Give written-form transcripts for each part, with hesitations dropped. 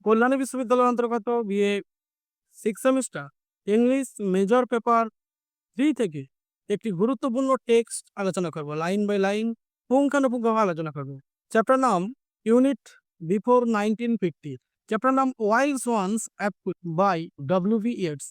কল্যাণী বিশ্ববিদ্যালয়ের অন্তর্গত BA 6 semester English major paper 3 থেকে একটি গুরুত্বপূর্ণ টেক্সট আলোচনা করব। লাইন বাই লাইন পুঙ্খানুপুঙ্খভাবে আলোচনা করব। চ্যাপ্টার নাম ইউনিট বিফোর 1950। চ্যাপ্টার নাম wild swans by W.B. Yeats.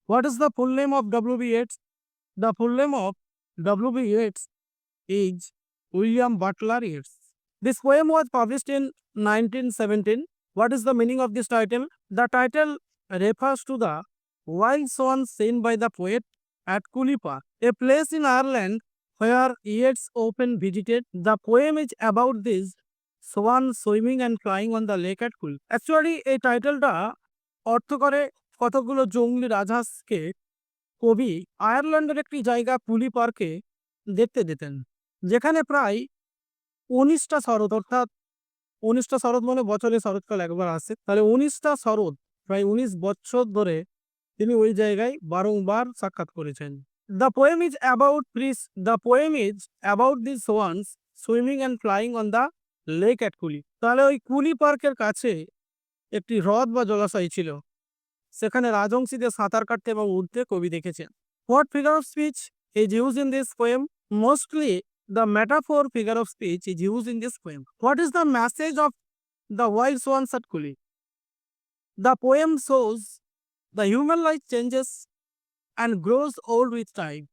What is the full name of W.B. Yeats? The full name of W.B. Yeats is William Butler Yeats. This poem was published in 1917. What is the meaning of this title? The title refers to the wild swan seen by the poet at Cooley Park, a place in Ireland where Yeats often visited. The poem is about this swan swimming and flying on the lake at Cooley. Actually, এই টাইটেলটা অর্থ করে কতগুলো জংলি রাজহাঁসকে কবি আয়ারল্যান্ডের একটি জায়গা কুলি পার্কে দেখতে যেতেন, যেখানে প্রায় 19টা শরৎ, অর্থাৎ 19টা শরৎ মানে বছরে শরৎকাল একবার আসে, তাহলে 19টা শরৎ প্রায় 19 বছর ধরে তিনি ওই জায়গায় বারংবার সাক্ষাৎ করেছেন। The poem is about this swans swimming and flying on the lake at কুলি। তাহলে ওই কুলি পার্কের কাছে একটি হ্রদ বা জলাশয় ছিল, সেখানে রাজহংসীদের সাঁতার কাটতে এবং উঠতে কবি দেখেছেন। What figure of speech is use in this poem? Mostly the metaphor figure of speech is used in this poem. What is the message of the wild swans at Cooley? The poem shows the human life changes and grows old with time.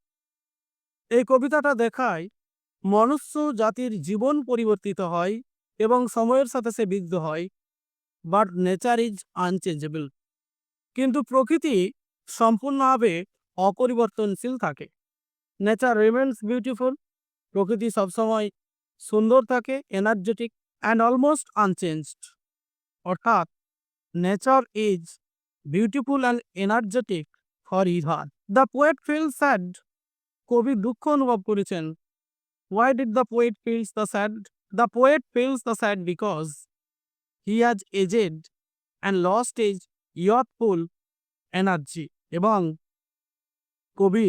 এই কবিতাটা দেখায় মনুষ্য জাতির জীবন পরিবর্তিত হয় এবং সময়ের সাথে সে বিদ্ধ হয়, বাট নেচার ইজ আনচেঞ্জেবল। কিন্তু প্রকৃতি সম্পূর্ণভাবে অপরিবর্তনশীল থাকে। নেচার রিমেন্স বিউটিফুল, প্রকৃতি সবসময় সুন্দর থাকে, এনার্জেটিক অ্যান্ড অলমোস্ট আনচেঞ্জড। অর্থাৎ nature is beautiful and energetic for ever. The poet feel sad, কবি দুঃখ অনুভব করেছেন। Why did the poet feels the sad? The poet feels the sad because he has aged and lost his youthful energy. এবং কবি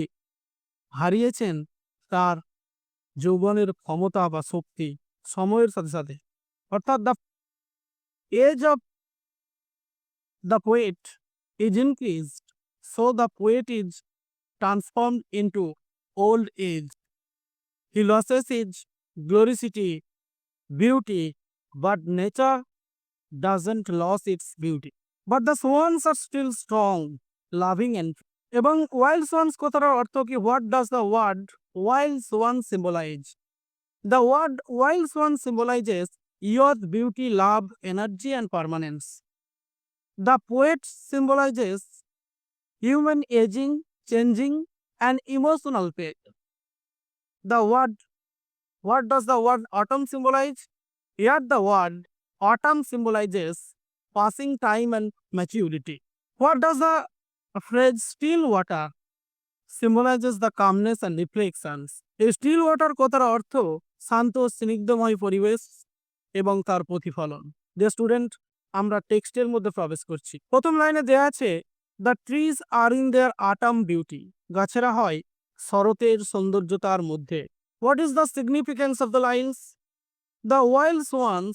হারিয়েছেন তার যৌবনের ক্ষমতা বা শক্তি সময়ের সাথে সাথে। অর্থাৎ the age of the poet is increased, so the poet is transformed into old age. He loses is gloriosity, beauty, but nature doesn't lose its beauty. But the swans are still strong, loving and. এবং wild swans কথাটার অর্থ কি? What does the word wild swan symbolize? The word wild swan symbolizes youth, beauty, love, energy, and permanence. The poet symbolizes human aging, changing, and emotional pain. What does the word autumn symbolize? Here the word autumn symbolizes passing time and maturity. What does the phrase still water symbolizes? The calmness and reflections. এই still water কথার অর্থ শান্ত স্নিগ্ধময় পরিবেশ এবং তার প্রতিফলন। Dear student, আমরা টেক্সটের মধ্যে প্রবেশ করছি। প্রথম লাইনে দেয়া আছে the trees are in their autumn beauty, গাছেরা হয় শরতের সৌন্দর্যতার মধ্যে। What is the significance of the lines? The wild swans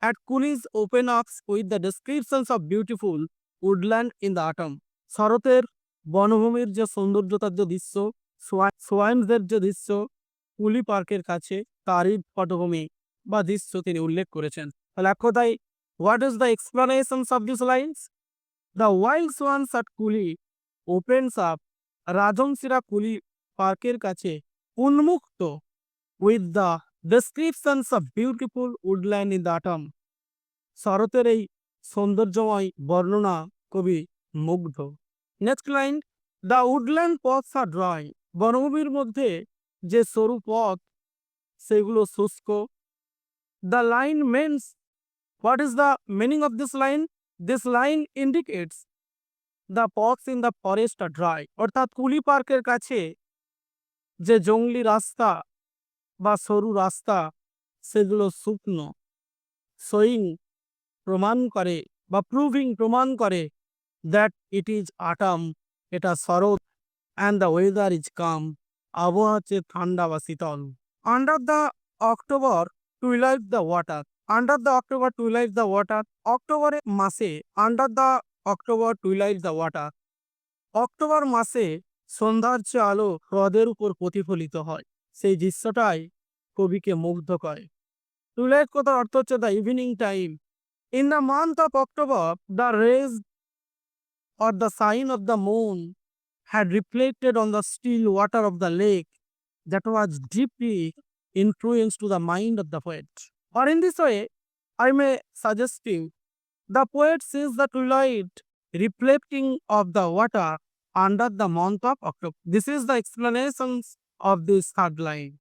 at Coole's open ups with the descriptions of beautiful woodland in the autumn. শরতের বনভূমির যে সৌন্দর্যতার যে দৃশ্য, সোয়াইনসদের যে দৃশ্য কুলি পার্কের কাছে, তারই পটভূমি বা দৃশ্য তিনি উল্লেখ করেছেন। তাহলে এক কথায় what is the explanations of this lines? The wild swans at Coole opens up, রাজহংসীরা কুলি পার্কের কাছে উন্মুক্ত, with the descriptions of beautiful woodland in the autumn. শরতের এই সৌন্দর্যময় বর্ণনা কবি মুগ্ধ। Next line, the woodland paths are dry, বনভূমির মধ্যে যে সরু পথ সেগুলো শুষ্ক। The line means, what is the meaning of this line? This line indicates the paths in the forest R dry. অর্থাৎ কুলি পার্কের কাছে যে জঙ্গলি রাস্তা বা সরু রাস্তা সেগুলো শুকনো। শোয়িং প্রমাণ করে বা প্রমাণ করে দ্যাট ইট ইজ আটাম, এটা শরৎ, অ্যান্ড দ্য ওয়েদার ইজ কাম, আবহাওয়া হচ্ছে ঠান্ডা বা শীতল। Under the October twilight the water, under the October twilight the water, অক্টোবরের মাসে under the October twilight the water, October মাসে সন্ধ্যার চেয়ে আলো হ্রদের উপর প্রতিফলিত হয়। সেই দৃশ্যটাই কবিকে মুগ্ধ করে। টুইলাইট কথার অর্থ হচ্ছে the evening time. In the month of October the rays or the sign of the moon had reflected on the still water of the lake that was deeply influenced to the mind of the poet. Or in this way, I may suggest you, the poet sees the twilight reflecting of the water under the month of October. This is the explanations of this third line.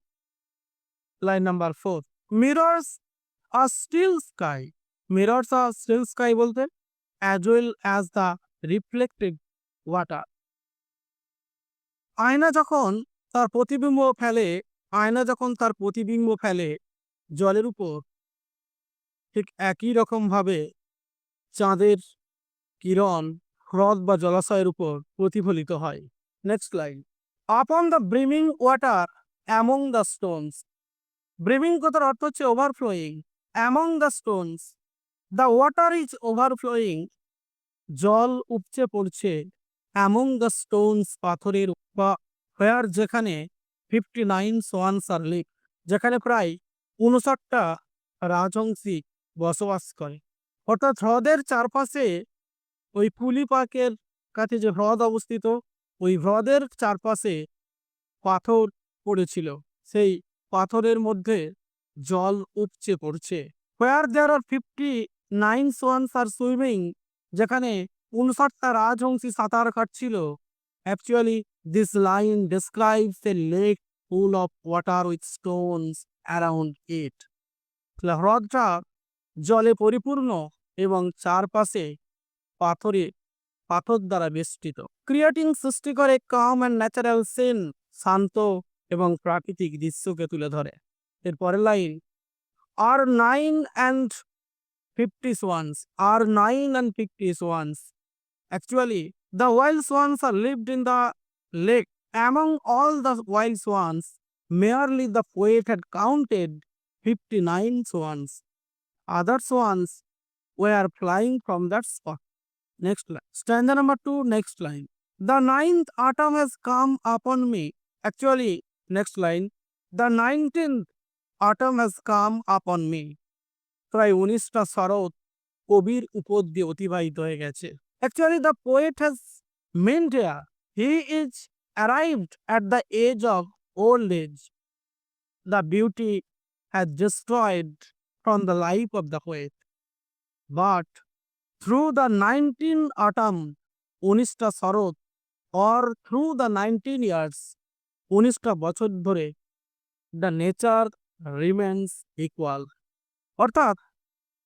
Line number 4. Mirrors a still sky. Mirrors a still sky bolte as well as the reflected water. আয়না যখন তার প্রতিবিম্ব ফেলে জলের উপর, ঠিক একই রকম ভাবে চাঁদের কিরণ হ্রদ বা জলাশয়ের উপর প্রতিফলিত হয়। Next line, upon the brimming water among the Stones. Brimming কথার অর্থ হচ্ছে overflowing. Among the Stones, the water is overflowing, জল উপচে পড়ছে অ্যামং দ্য স্টোনস, পাথরের বা হোয়ার, যেখানে 59 সোয়ানস আর লিভ, যেখানে প্রায় 59টা রাজহংসী বসবাস করে। অর্থাৎ হ্রদের চারপাশে, ওই কুলি পার্কের কাছে যে হ্রদ অবস্থিত, ওই হ্রদের চারপাশে পাথর পড়েছিল, সেই পাথরের মধ্যে জল উপচে পড়ছে। হোয়ার দেয়ার আর 59 সোয়ানস আর সুইমিং, যেখানে 59টা রাজহংসী সাঁতার কাটছিল। Actually this line describes a lake full of water with stones around it. হ্রদটা জলে পরিপূর্ণ এবং চারপাশে পাথর দ্বারা বেষ্টিত। ক্রিয়েটিং, সৃষ্টি করে কাম অ্যান্ড ন্যাচারাল সিন, শান্ত এবং প্রাকৃতিক দৃশ্যকে তুলে ধরে। এরপরের line, R 9 and 50 swans, are 9 and 50 swans. Actually, the wild swans are lived in the lake. Among all the wild swans, merely the poet had counted 59 swans. Other swans were flying from that spot. Next line. Stanza number 2, next line. The 9th autumn has come upon me. Actually, next line. The 19th autumn has come upon me. প্রায় 19টা শরৎ কবির উপর দিয়ে অতিবাহিত হয়ে গেছে। Actually the poet has meant here he is arrived at the age of old age. The beauty has destroyed from the life of the poet, but through the 19 autumn, 19টা শরৎ, or through the 19 years, 19টা বছর ধরে, the nature remains equal. অর্থাৎ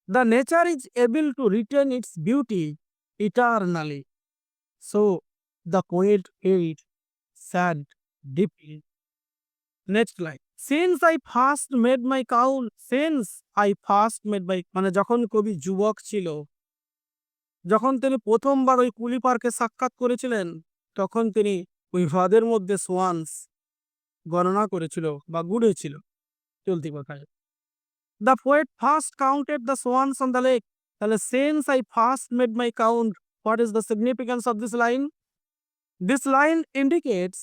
the nature is able to retain its beauty eternally. So the poet felt sad deeply. Next line. Since I first made my count, মানে যখন কবি যুবক ছিল, যখন তিনি প্রথমবার ওই কুলি পার্কে সাক্ষাৎ করেছিলেন, তখন তিনি ওই হ্রদের মধ্যে সোয়ান্স গণনা করেছিল বা গুড়েছিল চলতি কথায়। The poet first counted the swans on the lake. Since I first made my count, what is the significance of this line? This line indicates,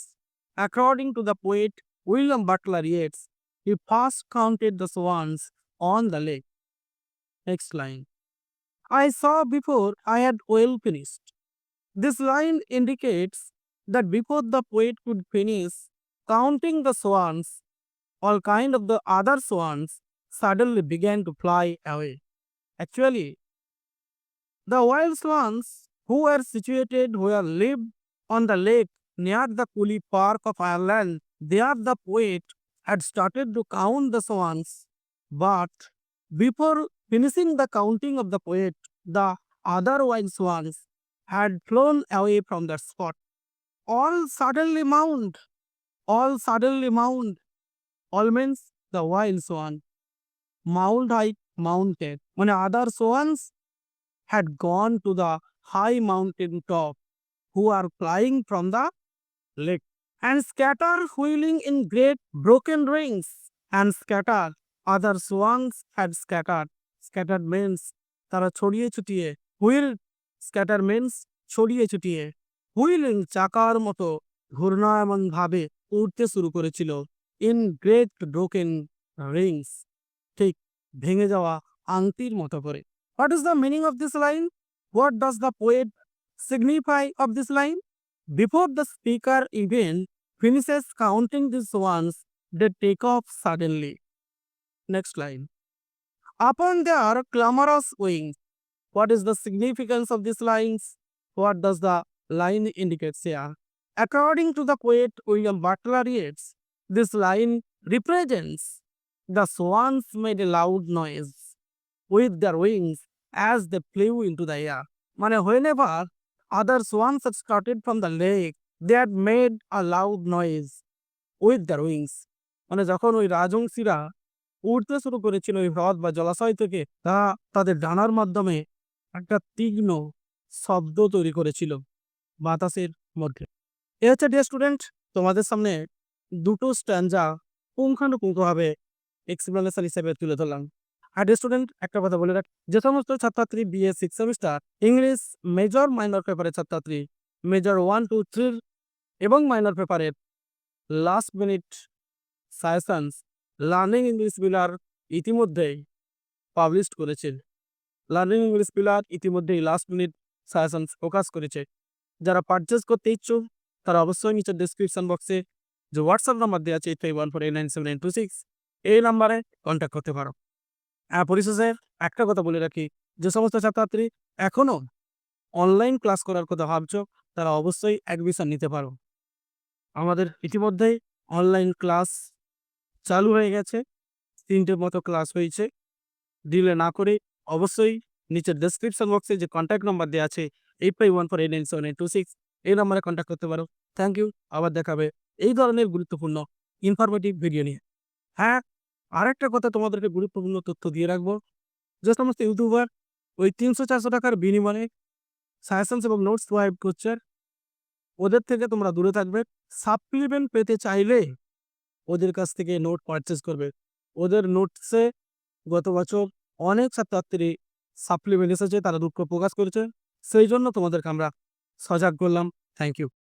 according to the poet William Butler Yeats, he first counted the swans on the lake. Next line. I saw before I had well finished. This line indicates that before the poet could finish counting the swans, all kind of the other swans suddenly began to fly away. Actually, the wild swans who were situated where lived on the lake near the Cooley Park of Ireland, there the poet had started to count the swans, but before finishing the counting of the poet, the other wild swans had flown away from that spot. All suddenly mounted. All means the wild swan. Mounted. When other swans had gone to the high mountain top, who are flying from the lake, and scatter wheeling in great broken rings, and scatter. Other swans had scattered scatter means, তারা ছড়িয়ে ছিটিয়ে, wheel scatter men's ছড়িয়ে ছিটিয়ে wheeling চাকার মতো ঘূর্ণায়মান ভাবে উড়তে শুরু করেছিল। ইন গ্রেট ব্রোকেন রিংস, ঠিক ভেঙে যাওয়া আংটির মতো করে। What is the meaning of this line? What does the poet signify of this line? Before the speaker even finishes counting these ones, they take off suddenly. Next line. Upon their clamorous wings. What is the significance of these lines? What does the line indicate here? According to the poet William Butler Yeats, this line represents the swans made a loud noise with their wings as they flew into the air. মানে whenever other swans had started from the lake, they had made a loud noise with their wings. মানে যখন ওই রাজহংসীরা উড়তে শুরু করেছিল ওই হ্রদ বা জলাশয় থেকে, তা তাদের ডানার মাধ্যমে একটা তীক্ষ্ণ শব্দ তৈরি করেছিল বাতাসের মধ্যে। এ হচ্ছে ডিয়ার স্টুডেন্ট, তোমাদের সামনে দুটো স্ট্যান্জা পুঙ্খানুপুঙ্খভাবে এক্সপ্লেনেশন হিসেবে তুলে ধরলাম। আর ডিয়ার স্টুডেন্ট, একটা কথা বলে রাখ, যে সমস্ত ছাত্রছাত্রী BA 6 semester English major minor পেপারের ছাত্রছাত্রী মেজর 1, 2, 3 এবং মাইনর পেপারের last minute suggestions learning English pillar ইতিমধ্যেই পাবলিশ করেছে। লার্নিং ইংলিশ পিলার ইতিমধ্যেই লাস্ট মিনিট সাজেশনস প্রকাশ করেছে। যারা পারচেস করতে ইচ্ছুক তারা অবশ্যই নিচের ডেসক্রিপশন বক্সে যে হোয়াটসঅ্যাপ নাম্বার দেওয়া আছে 8514897926 এই নাম্বারে কন্ট্যাক্ট করতে পারো। পরিশেষে একটা কথা বলে রাখি, যে সমস্ত ছাত্রছাত্রী এখনও অনলাইন ক্লাস করার কথা ভাবছো তারা অবশ্যই অ্যাডমিশন নিতে পারো। আমাদের ইতিমধ্যেই অনলাইন ক্লাস চালু হয়ে গেছে, 3টে মতো ক্লাস হয়েছে। ডিলে না করে অবশ্যই নিচের ডেসক্রিপশন বক্সে যে কন্ট্যাক্ট নাম্বার দেওয়া আছে 8514897926 এই নাম্বারে কন্ট্যাক্ট করতে পারো। Thank you. আবার দেখাবে এই ধরনের গুরুত্বপূর্ণ ইনফরমেটিভ ভিডিও নিয়ে। হ্যাঁ, আরেকটা কথা তোমাদেরকে গুরুত্বপূর্ণ তথ্য দিয়ে রাখবো, যে সমস্ত ইউটিউবার ওই 300-400 টাকার বিনিময়ে সাজেশনস এবং নোটস প্রোভাইড করছে, ওদের থেকে তোমরা দূরে থাকবে। সাপ্লিমেন্ট পেতে চাইলে ওদের কাছ থেকে নোট পারচেস করবে। ওদের নোটসে গত বছর অনেক ছাত্রছাত্রী সাপ্লিমেন্ট এসেছে, তারা দুঃখ প্রকাশ করেছে, সেই জন্য তোমাদেরকে আমরা সজাগ করলাম। Thank you.